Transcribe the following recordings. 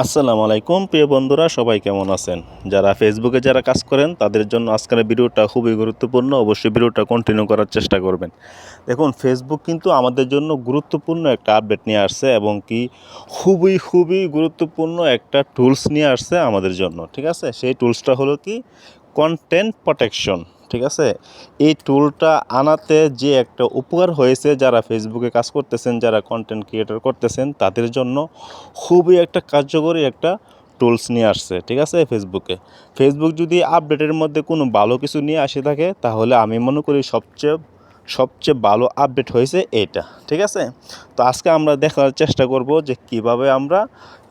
আসসালামু আলাইকুম প্রিয় বন্ধুরা, সবাই কেমন আছেন? যারা ফেসবুকে কাজ করেন তাদের জন্য আজকের ভিডিওটা খুবই গুরুত্বপূর্ণ। অবশ্যই ভিডিওটা কন্টিনিউ করার চেষ্টা করবেন। দেখুন, ফেসবুক কিন্তু আমাদের জন্য গুরুত্বপূর্ণ একটা আপডেট নিয়ে আসছে এবং কি খুবই গুরুত্বপূর্ণ একটা টুলস নিয়ে আসছে আমাদের জন্য। ঠিক আছে? সেই টুলসটা হলো কি কন্টেন্ট প্রোটেকশন। ঠিক আছে? এই টুলটা আনাতে যে একটা উপকার হয়েছে, যারা ফেসবুকে কাজ করতেছেন, যারা কন্টেন্ট ক্রিয়েটর করতেছেন তাদের জন্য খুবই একটা কার্যকরী একটা টুলস নিয়ে আসছে। ঠিক আছে? ফেসবুক যদি আপডেটের মধ্যে কোনো ভালো কিছু নিয়ে আসে থাকে, তাহলে আমি মনে করি সবচেয়ে ভালো আপডেট হয়েছে এইটা। ঠিক আছে? তো আজকে আমরা দেখার চেষ্টা করব যে কিভাবে আমরা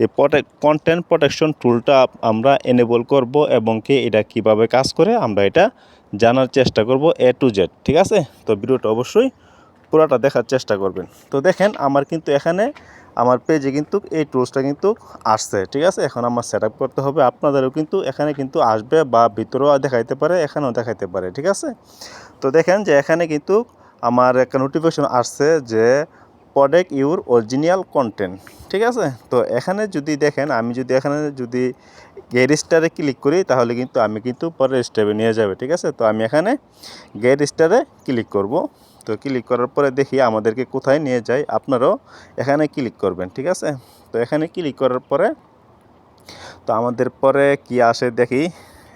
এই কন্টেন্ট প্রোটেকশন টুলটা আমরা এনেবল করব এবং কি এটা কিভাবে কাজ করে আমরা এটা জানার চেষ্টা করব A to Z। ঠিক আছে? তো ভিডিওটা অবশ্যই পুরোটা দেখার চেষ্টা করবেন। তো দেখেন, আমার কিন্তু এখানে আমার পেজে কিন্তু এই টুলসটা কিন্তু আসছে। ঠিক আছে? এখন আমার সেট আপ করতে হবে। আপনাদেরও কিন্তু এখানে কিন্তু আসবে, বা ভিতরেও দেখাইতে পারে, এখানেও দেখাইতে পারে। ঠিক আছে? তো দেখেন যে এখানে কিন্তু আমার একটা নোটিফিকেশন আসছে যে প্রোটেক্ট ইউর অরিজিনাল কন্টেন্ট। ঠিক আছে? তো এখানে যদি দেখেন, আমি যদি এখানে গেট স্টারে ক্লিক করি, তাহলে কিন্তু আমি কিন্তু পরের স্টেপে নিয়ে যাবে। ঠিক আছে? তো আমি এখানে গেট স্টারে ক্লিক করব। তো ক্লিক করার পরে দেখি আমাদেরকে কোথায় নিয়ে যায়। আপনারাও এখানে ক্লিক করবেন। ঠিক আছে? তো এখানে ক্লিক করার পরে তো আমাদের পরে কি আসে দেখি।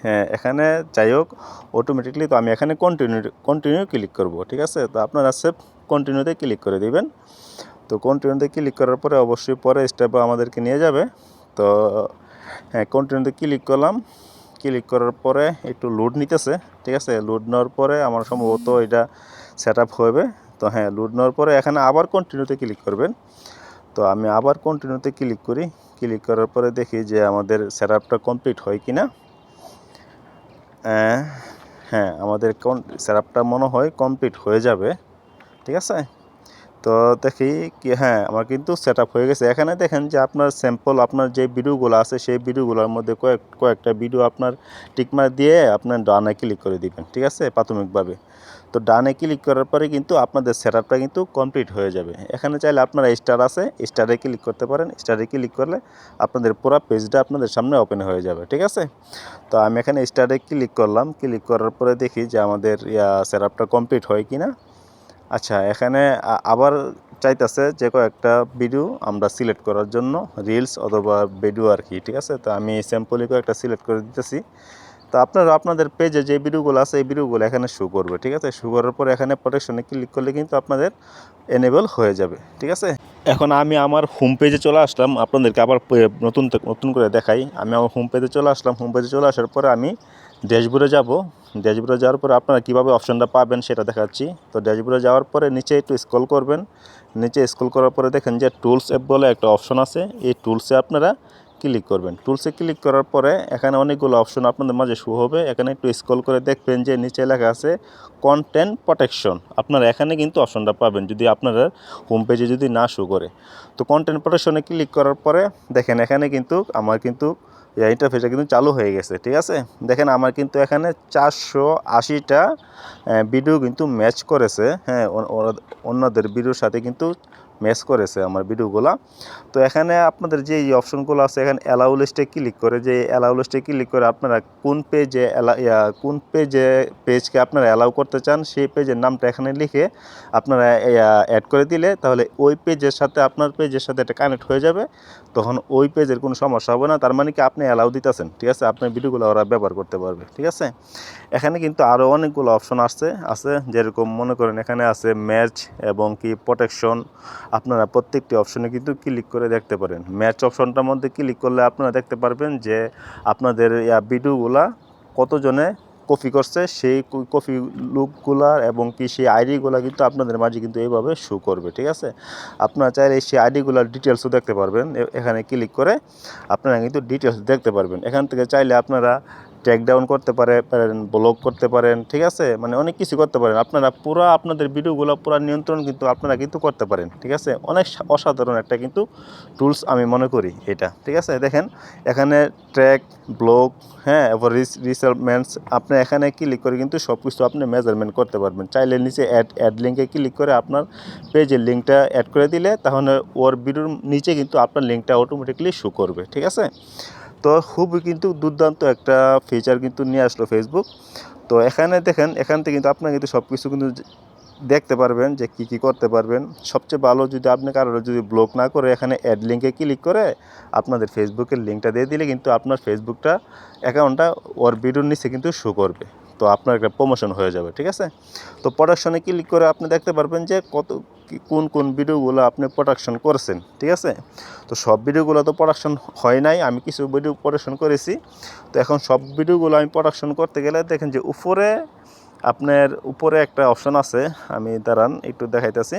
হ্যাঁ, এখানে যাই হোক, অটোমেটিকলি তো আমি এখানে কন্টিনিউ ক্লিক করব। ঠিক আছে? তো আপনারা সেভ কন্টিনিউতে ক্লিক করে দিবেন। তো কন্টিনিউতে ক্লিক করার পরে অবশ্যই পরে স্টেপে আমাদেরকে নিয়ে যাবে। তো হ্যাঁ, কন্টিনিউতে ক্লিক করলাম। ক্লিক করার পরে একটু লোড নিতেছে। ঠিক আছে? লোড নেওয়ার পরে আমার সম্ভবত এটা সেট আপ হবে। তো হ্যাঁ, লোড নেওয়ার পরে এখানে আবার কন্টিনিউতে ক্লিক করবেন। তো আমি আবার কন্টিনিউতে ক্লিক করি। ক্লিক করার পরে দেখি যে আমাদের সেট আপটা কমপ্লিট হয় কি না। হ্যাঁ, আমাদের সেট আপটা মনে হয় কমপ্লিট হয়ে যাবে। ঠিক আছে? তো দেখি কি, হ্যাঁ, আমার কিন্তু সেট আপ হয়ে গেছে। এখানে দেখেন যে আপনার স্যাম্পল, আপনার যে ভিডিওগুলো আছে সেই ভিডিওগুলোর মধ্যে কয়েকটা ভিডিও আপনার টিকমার্ক দিয়ে আপনার ডানে ক্লিক করে দিবেন। ঠিক আছে? প্রাথমিকভাবে তো ডানে ক্লিক করার পরে কিন্তু আপনাদের সেট আপটা কিন্তু কমপ্লিট হয়ে যাবে। এখানে চাইলে আপনারা স্টার আছে, স্টারে ক্লিক করতে পারেন। স্টারে ক্লিক করলে আপনাদের পুরো পেজটা আপনাদের সামনে ওপেন হয়ে যাবে। ঠিক আছে? তো আমি এখানে স্টারে ক্লিক করলাম। ক্লিক করার পরে দেখি যে আমাদের সেট আপটা কমপ্লিট হয় কি না। আচ্ছা, এখানে আবার চাইতেছে যে কয়েকটা ভিডিও আমরা সিলেক্ট করার জন্য, রিলস অথবা ভিডিও আর কি। ঠিক আছে? তো আমি স্যাম্পলি কয়েকটা সিলেক্ট করে দিতেছি। তো আপনারা আপনাদের পেজে যে ভিডিওগুলো আছে এই ভিডিওগুলো এখানে শো করবে। ঠিক আছে? শো করার পরে এখানে প্রোটেকশনে ক্লিক করলে কিন্তু আপনাদের এনেবল হয়ে যাবে। ঠিক আছে? এখন আমি আমার হোম পেজে চলে আসলাম। আপনাদেরকে আবার নতুন করে দেখাই। আমি আমার হোম পেজে চলে আসলাম। হোম পেজে চলে আসার পরে আমি ড্যাশবোর্ডে যাব। ড্যাশবোর্ডে যাওয়ার পরে আপনারা কীভাবে অপশনটা পাবেন সেটা দেখাচ্ছি। তো ড্যাশবোর্ডে যাওয়ার পরে নিচে একটু স্ক্রল করবেন। নিচে স্ক্রল করার পরে দেখেন যে টুলস অ্যাপ বলে একটা অপশন আছে। এই টুলসে আপনারা ক্লিক করবেন। টুলসে ক্লিক করার পরে এখানে অনেকগুলো অপশন আপনাদের মাঝে শো হবে। এখানে একটু স্ক্রল করে দেখবেন যে নিচে লেখা আছে কন্টেন্ট প্রোটেকশন। আপনারা এখানে কিন্তু অপশনটা পাবেন যদি আপনারা হোম পেজে যদি না শো করে। তো কন্টেন্ট প্রোটেকশনে ক্লিক করার পরে দেখেন এখানে কিন্তু আমার কিন্তু ইন্টারফেসটা কিন্তু চালু হয়ে গেছে। ঠিক আছে? দেখেন আমার কিন্তু এখানে 480টা ভিডিও কিন্তু ম্যাচ করেছে। হ্যাঁ, অন্যদের ভিডিওর সাথে কিন্তু ম্যাচ করেছে আমার ভিডিওগুলা। তো এখানে আপনাদের যে এই অপশনগুলো আছে, এখানে অ্যালাউ লিস্টে ক্লিক করে, যে অ্যালাউ লিস্টে ক্লিক করে আপনারা কোন পেজকে আপনারা অ্যালাউ করতে চান সেই পেজের নামটা এখানে লিখে আপনারা অ্যাড করে দিলে, তাহলে ওই পেজের সাথে আপনার পেজের সাথে এটা কানেক্ট হয়ে যাবে। তখন ওই পেজের কোনো সমস্যা হবে না। তার মানে কি আপনি অ্যালাউ দিতেছেন। ঠিক আছে? আপনার ভিডিওগুলো ওরা ব্যবহার করতে পারবে। ঠিক আছে? এখানে কিন্তু আরও অনেকগুলো অপশন আছে যেরকম মনে করেন এখানে আছে ম্যাচ এবং কি প্রোটেকশন। আপনারা প্রত্যেকটি অপশনে কিন্তু ক্লিক করে দেখতে পারেন। ম্যাচ অপশনটার মধ্যে ক্লিক করলে আপনারা দেখতে পারবেন যে আপনাদের ভিডিওগুলা কতজনে কপি করছে, সেই কপি লুকগুলা এবং কি সেই আইডিগুলা কিন্তু আপনাদের মাঝে কিন্তু এইভাবে শো করবে। ঠিক আছে? আপনারা চাইলে সেই আইডিগুলার ডিটেলসও দেখতে পারবেন। এখানে ক্লিক করে আপনারা কিন্তু ডিটেলস দেখতে পারবেন। এখান থেকে চাইলে আপনারা ট্যাগ ডাউন করতে পারেন, ব্লক করতে পারেন, ঠিক আছে, মানে অনেক কিছু করতে পারেন আপনারা। পুরো আপনাদের ভিডিওগুলো পুরো নিয়ন্ত্রণ কিন্তু আপনারা কিন্তু করতে পারেন, ঠিক আছে। অনেক অসাধারণ একটা কিন্তু টুলস আমি মনে করি এটা, ঠিক আছে। দেখেন এখানে ট্র্যাক, ব্লক, হ্যাঁ, এরপর রিসার্ভমেন্টস, আপনি এখানে ক্লিক করে কিন্তু সব কিছু আপনি মেজারমেন্ট করতে পারবেন। চাইলে নিচে অ্যাড লিঙ্কে ক্লিক করে আপনার পেজের লিঙ্কটা অ্যাড করে দিলে তাহলে ওর ভিডিওর নিচে কিন্তু আপনার লিঙ্কটা অটোমেটিকলি শো করবে, ঠিক আছে। তো খুবই কিন্তু দুর্দান্ত একটা ফিচার কিন্তু নিয়ে আসলো ফেসবুক। তো এখানে দেখেন, এখান থেকে কিন্তু আপনার কিন্তু সব কিছু কিন্তু দেখতে পারবেন যে কী কী করতে পারবেন। সবচেয়ে ভালো যদি আপনি কারোর যদি ব্লক না করে এখানে অ্যাড লিঙ্কে ক্লিক করে আপনাদের ফেসবুকের লিঙ্কটা দিয়ে দিলে কিন্তু আপনার ফেসবুকটা অ্যাকাউন্টটা ওর ভিডিওর নিচে কিন্তু শো করবে। তো আপনার একটা প্রমোশন হয়ে যাবে, ঠিক আছে। তো প্রোডাকশনে ক্লিক করে আপনি দেখতে পারবেন যে কোন কোন ভিডিওগুলো আপনি প্রোডাকশন করছেন, ঠিক আছে। তো সব ভিডিওগুলো তো প্রোডাকশন হয় নাই, আমি কিছু ভিডিও প্রোডাকশন করেছি। তো এখন সব ভিডিওগুলো আমি প্রোডাকশন করতে গেলে দেখেন যে আপনার উপরে একটা অপশন আছে, আমি দাঁড়ান একটু দেখাইতেছি।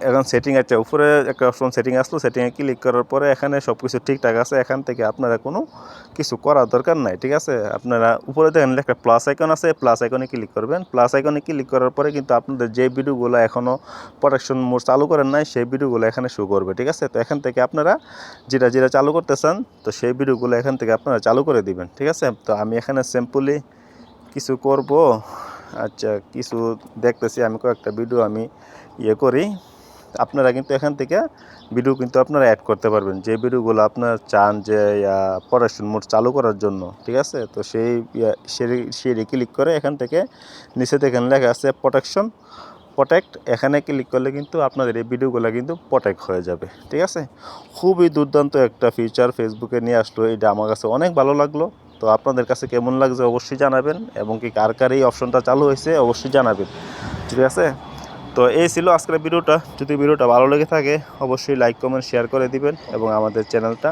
এখন সেটিং আছে, উপরে একটা অপশন সেটিং আসলো, সেটিংয়ে ক্লিক করার পরে এখানে সব কিছু ঠিকঠাক আছে। এখান থেকে আপনারা কোনো কিছু করার দরকার নাই, ঠিক আছে। আপনারা উপরে দেখেন একটা প্লাস আইকন আছে, প্লাস আইকনে ক্লিক করবেন। প্লাস আইকনে ক্লিক করার পরে কিন্তু আপনাদের যে ভিডিওগুলো এখনও প্রোডাকশন মোড চালু করেন নাই সেই ভিডিওগুলো এখানে শো করবে, ঠিক আছে। তো এখান থেকে আপনারা যেটা যেটা চালু করতে চান তো সেই ভিডিওগুলো এখান থেকে আপনারা চালু করে দিবেন, ঠিক আছে। তো আমি এখানে সিম্পলি কিছু করব, আচ্ছা কিছু দেখতেছি আমি, কয়েকটা ভিডিও আমি করি। আপনারা কিন্তু এখান থেকে ভিডিও কিন্তু আপনারা অ্যাড করতে পারবেন, যে ভিডিওগুলো আপনার চান যে প্রোডাকশন মোড চালু করার জন্য, ঠিক আছে। তো সেই ক্লিক করে এখান থেকে নিচে দেখেন লেখা আছে প্রোটেক্ট, এখানে ক্লিক করলে কিন্তু আপনাদের এই ভিডিওগুলো কিন্তু প্রোটেক্ট হয়ে যাবে, ঠিক আছে। খুবই দুর্দান্ত একটা ফিচার ফেসবুকে নিয়ে আসলো, এটা আমার কাছে অনেক ভালো লাগলো। তো আপনাদের কাছে কেমন লাগছে অবশ্যই জানাবেন, এবং কি কার কার এই অপশনটা চালু হয়েছে অবশ্যই জানাবেন, ঠিক আছে। তো এই ছিল আজকের ভিডিওটা। যদি ভিডিওটা ভালো লেগে থাকে অবশ্যই লাইক কমেন্ট শেয়ার করে দিবেন এবং আমাদের চ্যানেলটা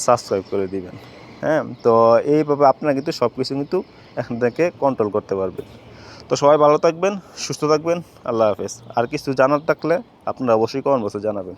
সাবস্ক্রাইব করে দিবেন, হ্যাঁ। তো এইভাবে আপনারা কিন্তু সব কিছু কিন্তু এখান থেকে কন্ট্রোল করতে পারবেন। তো সবাই ভালো থাকবেন, সুস্থ থাকবেন, আল্লাহ হাফেজ। আর কিছু জানার থাকলে আপনারা অবশ্যই কমেন্ট বক্সে জানাবেন।